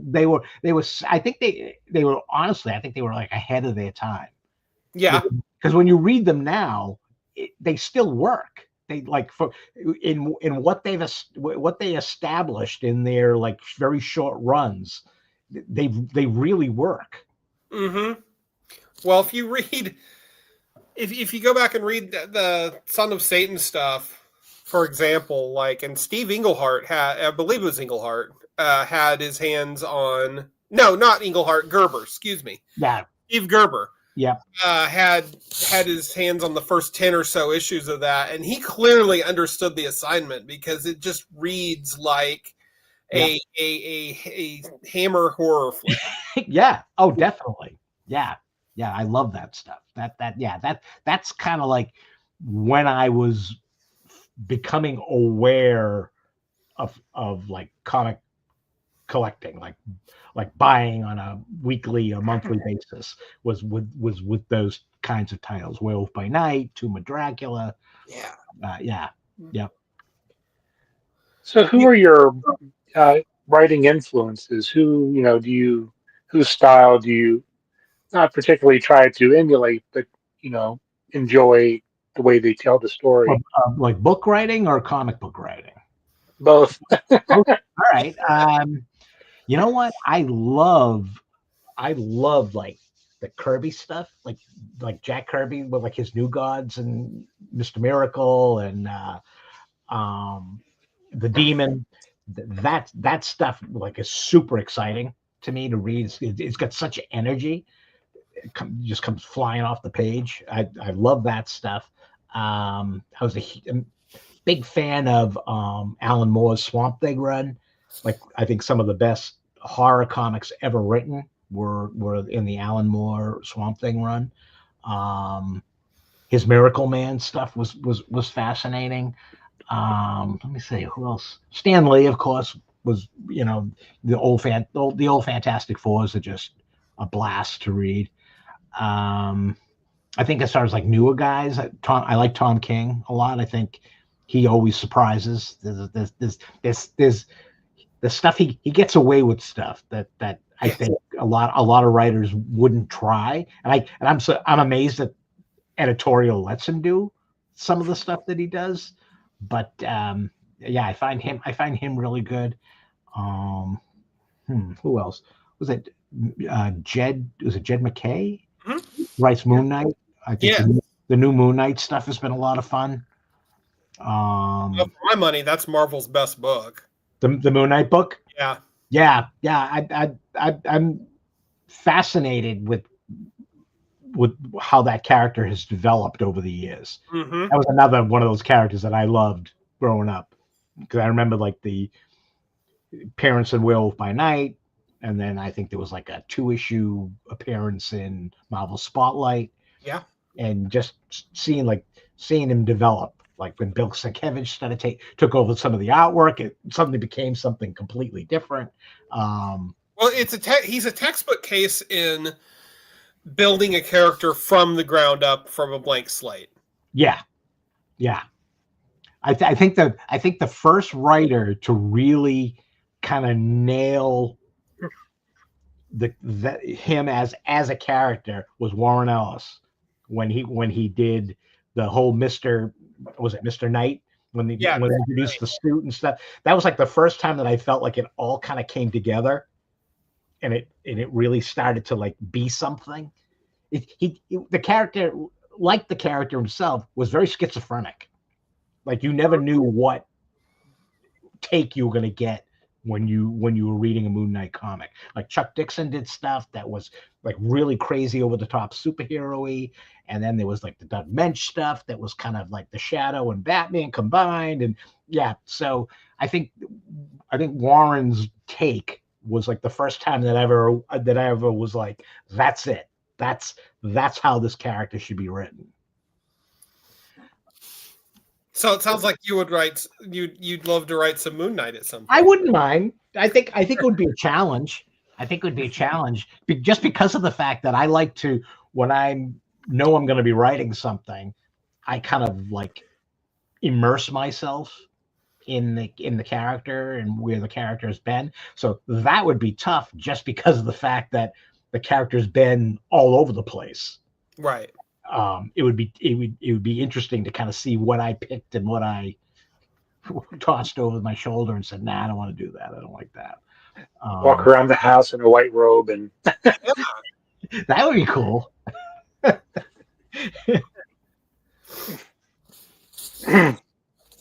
I think they were, honestly, I think they were, like, ahead of their time. Yeah. Because when you read them now, they still work. They, like, in what they established in their, like, very short runs, they really work. Mm-hmm. Well, if you read, if you go back and read the Son of Satan stuff, for example, like, and Steve Englehart I believe it was Englehart, had his hands on, no, not Englehart, Gerber, excuse me. Yeah. Steve Gerber. Yeah. Had his hands on the first 10 or so issues of that, and he clearly understood the assignment, because it just reads like a Hammer horror flick. Yeah. Oh, definitely. Yeah. Yeah. I love that stuff. That's kind of like when I was becoming aware of like comic collecting, like buying on a weekly or monthly basis, was with those kinds of titles. Werewolf by Night, Tomb of Dracula. Yeah. Yep. So, who are your writing influences? Whose style do you not particularly try to emulate, but enjoy the way they tell the story? Like book writing or comic book writing? Both. All right. You know what? I love like the Kirby stuff, like Jack Kirby with, like, his New Gods and Mr. Miracle and the Demon. That stuff, like, is super exciting to me to read. It's got such energy. It just comes flying off the page. I love that stuff. I was a big fan of Alan Moore's Swamp Thing run. Like, I think some of the best horror comics ever written were in the Alan Moore Swamp Thing run. His Miracle Man stuff was fascinating. Let me see who else. Stan Lee, of course, was the old Fantastic Fours are just a blast to read. I think as far as like newer guys, I like Tom King a lot. I think he always surprises. There's the stuff he gets away with stuff that I think a lot of writers wouldn't try, and I'm amazed that editorial lets him do some of the stuff that he does. But I find him really good. Who else was it? Jed McKay? Mm-hmm. Writes Moon Knight. I think the new Moon Knight stuff has been a lot of fun. For my money, that's Marvel's best book. The Moon Knight book. Yeah. I'm fascinated with how that character has developed over the years. Mm-hmm. That was another one of those characters that I loved growing up, because I remember like the appearance in Werewolf by Night, and then I think there was like a 2-issue appearance in Marvel Spotlight. Yeah. And just seeing him develop, like when Bill Sienkiewicz took over some of the artwork, it suddenly became something completely different. Well, he's a textbook case in building a character from the ground up, from a blank slate. Yeah. I think the first writer to really kind of nail him as a character was Warren Ellis, when he did the whole Mr. Knight, when they introduced the suit and stuff. That was like the first time that I felt like it all kind of came together, and it really started to like be something. The character, like the character himself, was very schizophrenic. Like you never knew what take you were going to get when you were reading a Moon Knight comic. Like Chuck Dixon did stuff that was like really crazy, over the top superhero-y, and then there was like the Doug Mensch stuff that was kind of like the Shadow and Batman combined, and so I think Warren's take was like the first time that I ever was like, that's it. That's how this character should be written. So it sounds like you would write. You'd love to write some Moon Knight at some point. I wouldn't mind. I think it would be a challenge. Just because of the fact that I like to, when I know I'm going to be writing something, I kind of like immerse myself in the character and where the character has been. So that would be tough, just because of the fact that the character's been all over the place. Right. It would be interesting to kind of see what I picked and what I tossed over my shoulder and said, nah, I don't want to do that. I don't like that. Walk around the house in a white robe, and that would be cool.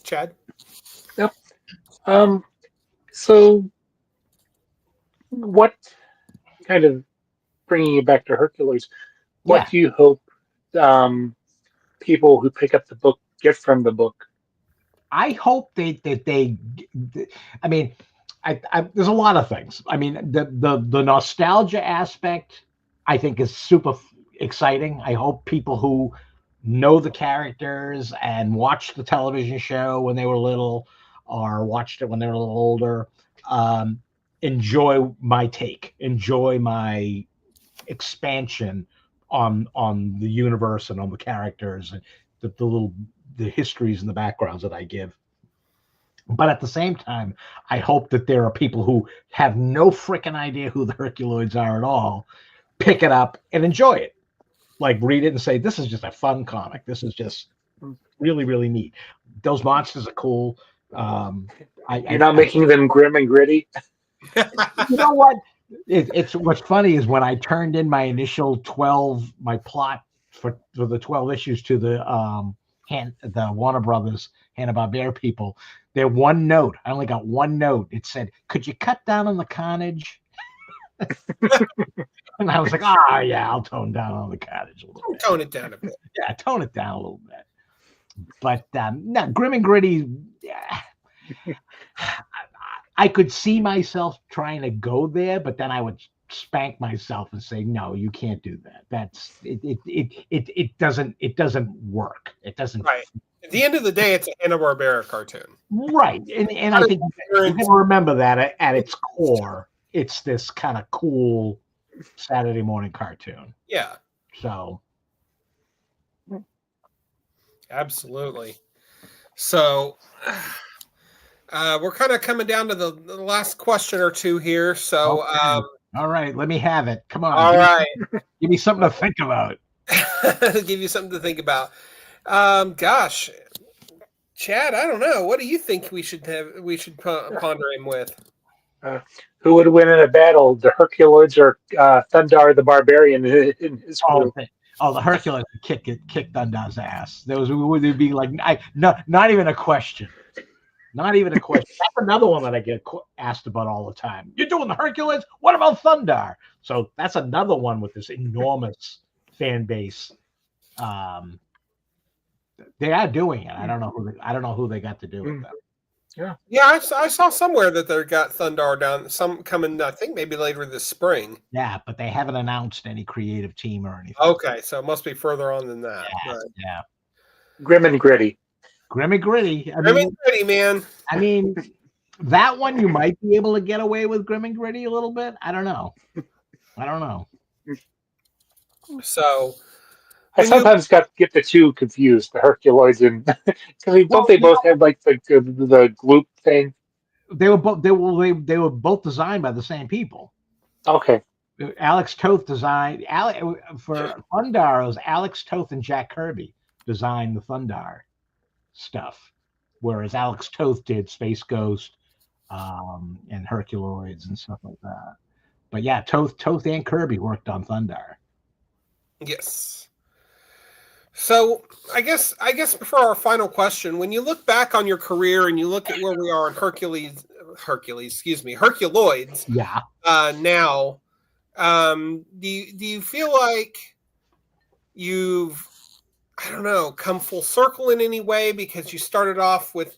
Chad? Yep. So what, kind of bringing you back to Herculoids, what do you hope people who pick up the book get from the book? I hope they I mean, I there's a lot of things. I mean, the nostalgia aspect, I think, is super exciting. I hope people who know the characters and watched the television show when they were little, or watched it when they were a little older, enjoy my take, enjoy my expansion on the universe and on the characters and the histories and the backgrounds that I give. But at the same time, I hope that there are people who have no freaking idea who the Herculoids are at all, pick it up and enjoy it. Like, read it and say, this is just a fun comic. This is just really, really neat. Those monsters are cool. You're not making them grim and gritty? You know what? It's what's funny is when I turned in my initial my plot for the 12 issues to the Warner Brothers Hanna-Barbera people, their one note, I only got one note. It said, "Could you cut down on the carnage?" And I was like, yeah, I'll tone down on the carnage a little bit. Tone it down a bit. Yeah, tone it down a little bit. But no, grim and gritty. Yeah. I could see myself trying to go there, but then I would spank myself and say, no, you can't do that. That's it doesn't work. It doesn't. Right. At the end of the day, it's a Hanna-Barbera cartoon. Right. And I think you can remember that at its core, it's this kind of cool Saturday morning cartoon. Yeah. So. Absolutely. So we're kind of coming down to the last question or two here. So, okay. All right, let me have it. Come on. All right. Give me something to think about. Give you something to think about. Gosh, Chad, I don't know. What do you think we should ponder him with? Who would win in a battle, the Herculoids or Thundar the Barbarian in his group? The Herculoids would kick Thundar's ass. There would be like not even a question. Not even a question. That's another one that I get asked about all the time. You're doing the Herculoids? What about Thundar? So that's another one with this enormous fan base. They are doing it. I don't know who they got to do with them. Yeah. I saw somewhere that they got Thundar down. Some coming, I think maybe later this spring. Yeah, but they haven't announced any creative team or anything. Okay, so it must be further on than that. Yeah. Grim and Gritty. Grim and Gritty. Grim and Gritty, man. I mean, that one you might be able to get away with Grim and Gritty a little bit. I don't know. So I sometimes get the two confused, the Herculoids and because don't they both have like the gloop thing? They were both designed by the same people. Okay. Alex Toth designed for Thundar. It was Alex Toth and Jack Kirby designed the Thundar stuff, whereas Alex Toth did Space Ghost and Herculoids and stuff like that. But yeah, Toth and Kirby worked on Thundar. Yes. So I guess for our final question, when you look back on your career and you look at where we are in Herculoids, yeah. Now, do you feel like you've, I don't know, come full circle in any way because you started off with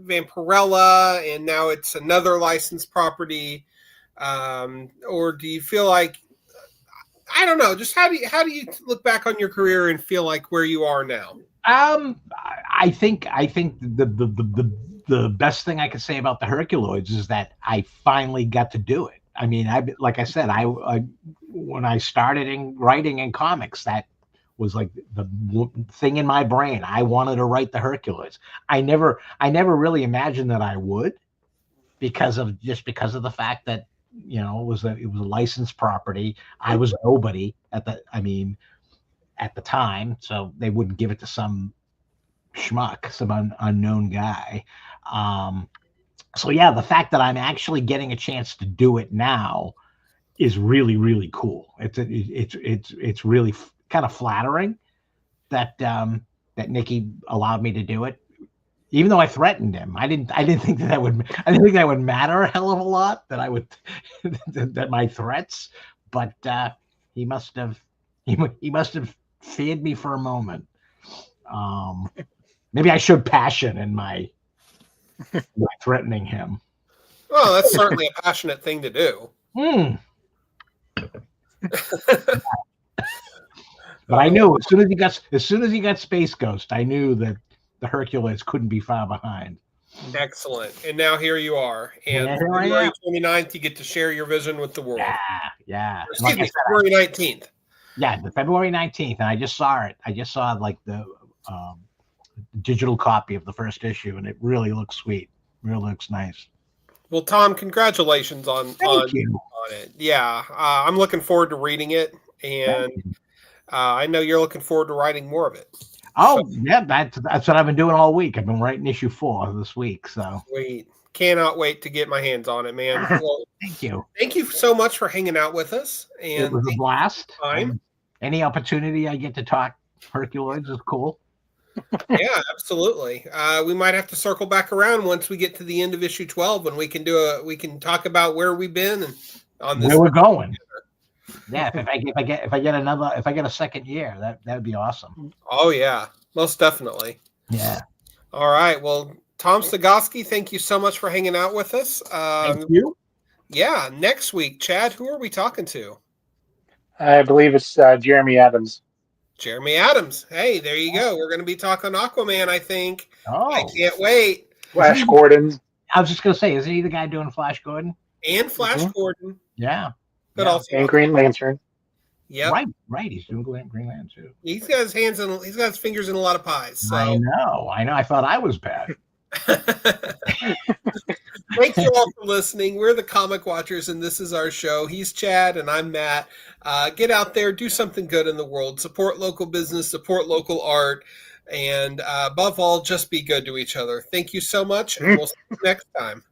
Vampirella and now it's another licensed property, or do you feel like, I don't know, just how do you look back on your career and feel like where you are now? I think the best thing I could say about the Herculoids is that I finally got to do it. I mean, like I said, when I started writing in comics, that was like the thing in my brain. I wanted to write the Herculoids. I never really imagined that I would, because of the fact that, you know, it was a licensed property. I was nobody at the time, so they wouldn't give it to some schmuck, some unknown guy. So yeah, the fact that I'm actually getting a chance to do it now is really, really cool. It's really kind of flattering that Nicky allowed me to do it, even though I threatened him. I didn't think that would matter a hell of a lot, that my threats, but he must have feared me for a moment. Maybe I showed passion in my threatening him. Well, that's certainly a passionate thing to do. But I knew as soon as he got Space Ghost, I knew that the Herculoids couldn't be far behind. Excellent. And now here you are. And February 29th, you get to share your vision with the world. Yeah. Excuse me, February 19th. Yeah, the February 19th, and I just saw it. I just saw like the digital copy of the first issue, and it really looks sweet. Really looks nice. Well, Tom, congratulations on it. Yeah, I'm looking forward to reading it, and I know you're looking forward to writing more of it. Oh, so, yeah, that's what I've been doing all week. I've been writing issue 4 this week. So sweet. Cannot wait to get my hands on it, man. Well, thank you. Thank you so much for hanging out with us. And it was a blast. Any opportunity I get to talk Herculoids is cool. Yeah, absolutely. We might have to circle back around once we get to the end of issue 12, and we can talk about where we've been and on this, where we're going. Yeah, if I get a second year, that'd be awesome. Oh yeah, most definitely. Yeah. All right. Well, Tom Sniegoski, thank you so much for hanging out with us. Thank you. Yeah, next week, Chad, who are we talking to? I believe it's Jeremy Adams. Jeremy Adams. Hey, there you go. We're going to be talking Aquaman, I think. Oh, I can't wait. Flash Gordon. I was just gonna say, isn't he the guy doing Flash Gordon? And Flash Gordon. Yeah. But also and Green Lantern. Yep. Right. He's doing Green Lantern too. He's got his fingers in a lot of pies. So. I know. I thought I was bad. Thank you all for listening. We're the Comic Watchers, and this is our show. He's Chad, and I'm Matt. Get out there, do something good in the world. Support local business, support local art, and above all, just be good to each other. Thank you so much, and we'll see you next time.